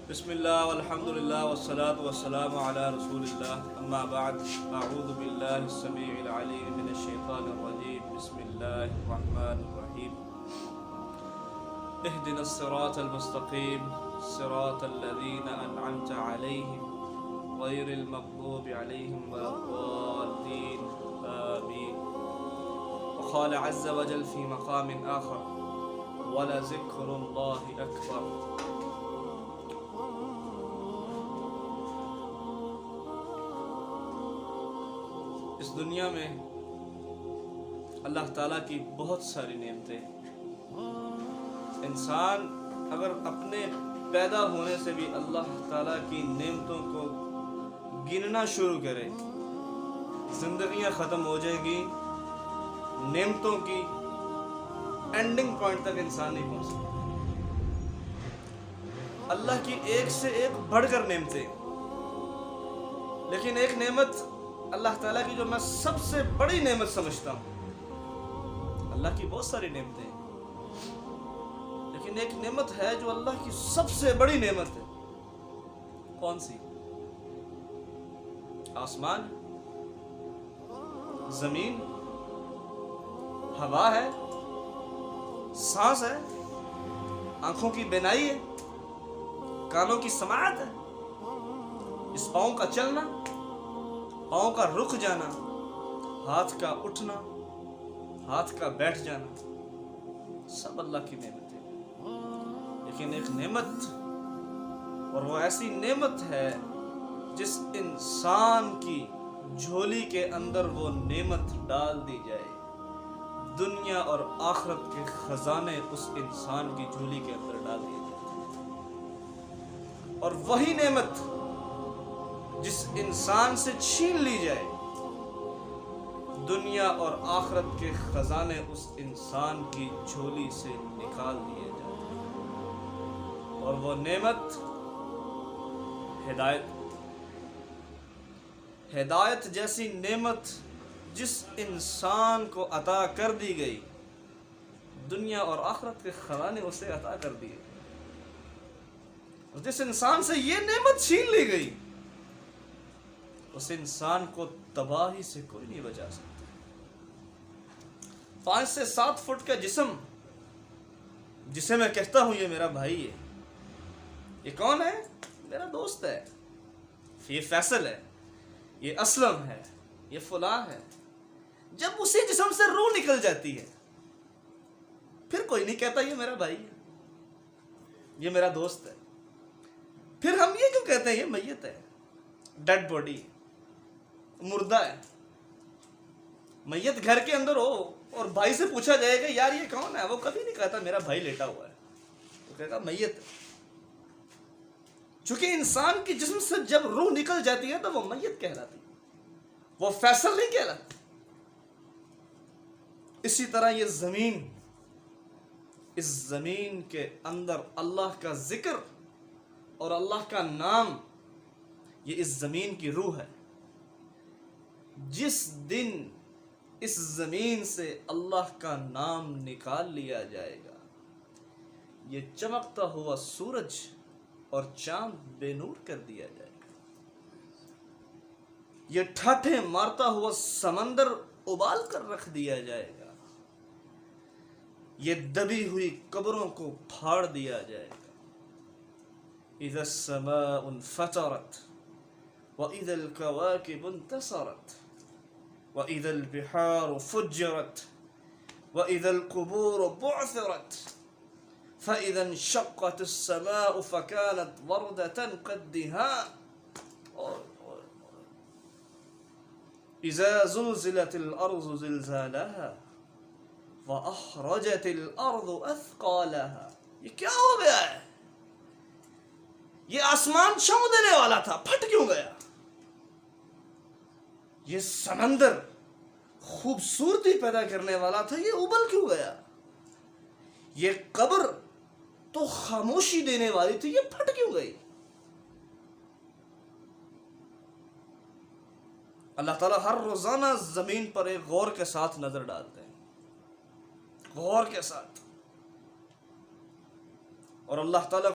بسم اللہ والحمد للہ والصلاة والسلام علی رسول اللہ اما بعد اعوذ باللہ السمیع العلیم من الشیطان الرجیم بسم اللہ الرحمن الرحیم اهدنا الصراط المستقیم صراط الذین انعمت علیہم غیر المغضوب علیہم ولا الضالین آمین وقال عز وجل في مقام آخر ولذکر اللہ اکبر۔ اس دنیا میں اللہ تعالیٰ کی بہت ساری نعمتیں ہیں۔ انسان اگر اپنے پیدا ہونے سے بھی اللہ تعالیٰ کی نعمتوں کو گننا شروع کرے، زندگیاں ختم ہو جائے گی، نعمتوں کی اینڈنگ پوائنٹ تک انسان نہیں پہنچ سکتا۔ اللہ کی ایک سے ایک بڑھ کر نعمتیں، لیکن ایک نعمت اللہ تعالیٰ کی جو میں سب سے بڑی نعمت سمجھتا ہوں، اللہ کی بہت ساری نعمتیں ہیں لیکن ایک نعمت ہے جو اللہ کی سب سے بڑی نعمت ہے۔ کون سی؟ آسمان، زمین، ہوا ہے، سانس ہے، آنکھوں کی بینائی ہے، کانوں کی سماعت ہے، اس پاؤں کا چلنا، پاؤں کا رک جانا، ہاتھ کا اٹھنا، ہاتھ کا بیٹھ جانا، سب اللہ کی نعمت ہے۔ لیکن ایک نعمت، اور وہ ایسی نعمت ہے جس انسان کی جھولی کے اندر وہ نعمت ڈال دی جائے، دنیا اور آخرت کے خزانے اس انسان کی جھولی کے اندر ڈال دیے جائیں، اور وہی نعمت جس انسان سے چھین لی جائے، دنیا اور آخرت کے خزانے اس انسان کی جھولی سے نکال دیے جائیں، اور وہ نعمت ہدایت جیسی نعمت جس انسان کو عطا کر دی گئی، دنیا اور آخرت کے خزانے اسے عطا کر دیے، اور جس انسان سے یہ نعمت چھین لی گئی، اس انسان کو تباہی سے کوئی نہیں بچا سکتا۔ 5 سے 7 فٹ کا جسم جسے میں کہتا ہوں یہ میرا بھائی ہے، یہ کون ہے؟ میرا دوست ہے، یہ فیصل ہے، یہ اسلم ہے، یہ فلاں ہے۔ جب اسی جسم سے روح نکل جاتی ہے، پھر کوئی نہیں کہتا یہ میرا بھائی ہے، یہ میرا دوست ہے۔ پھر ہم یہ کیوں کہتے ہیں یہ میت ہے، ڈیڈ باڈی، مردہ ہے؟ میت گھر کے اندر ہو اور بھائی سے پوچھا جائے گا یار یہ کون ہے، وہ کبھی نہیں کہتا میرا بھائی لیٹا ہوا ہے، وہ کہتا میت ہے۔ چونکہ انسان کی جسم سے جب روح نکل جاتی ہے تو وہ میت کہلاتی ہے، وہ فیصل نہیں کہلاتی۔ اسی طرح یہ زمین، اس زمین کے اندر اللہ کا ذکر اور اللہ کا نام، یہ اس زمین کی روح ہے۔ جس دن اس زمین سے اللہ کا نام نکال لیا جائے گا، یہ چمکتا ہوا سورج اور چاند بے نور کر دیا جائے گا، یہ ٹھاٹھے مارتا ہوا سمندر ابال کر رکھ دیا جائے گا، یہ دبی ہوئی قبروں کو پھاڑ دیا جائے گا۔ اذا السماء انفطرت وَإِذَا الْكَوَاكِبُ انتَثَرَتْ وَإِذَا الْبِحَارُ فُجِّرَتْ وَإِذَا الْقُبُورُ بُعْثِرَتْ فَإِذَا انشَقَّتِ السَّمَاءُ فَكَانَتْ وَرْدَةً كَالدِّهَانِ إِذَا زُلْزِلَتِ الْأَرْضُ زِلْزَالَهَا وَأَخْرَجَتِ الْأَرْضُ أَثْقَالَهَا۔ یہ کیا ہو گیا ہے؟ یہ آسمان چھاؤں دینے والا تھا، پھٹ کیوں گیا؟ یہ سمندر خوبصورتی پیدا کرنے والا تھا، یہ ابل کیوں گیا؟ یہ قبر تو خاموشی دینے والی تھی، یہ پھٹ کیوں گئی؟ اللہ تعالیٰ ہر روزانہ زمین پر ایک غور کے ساتھ نظر ڈالتے ہیں، غور کے ساتھ، اور اللہ تعالیٰ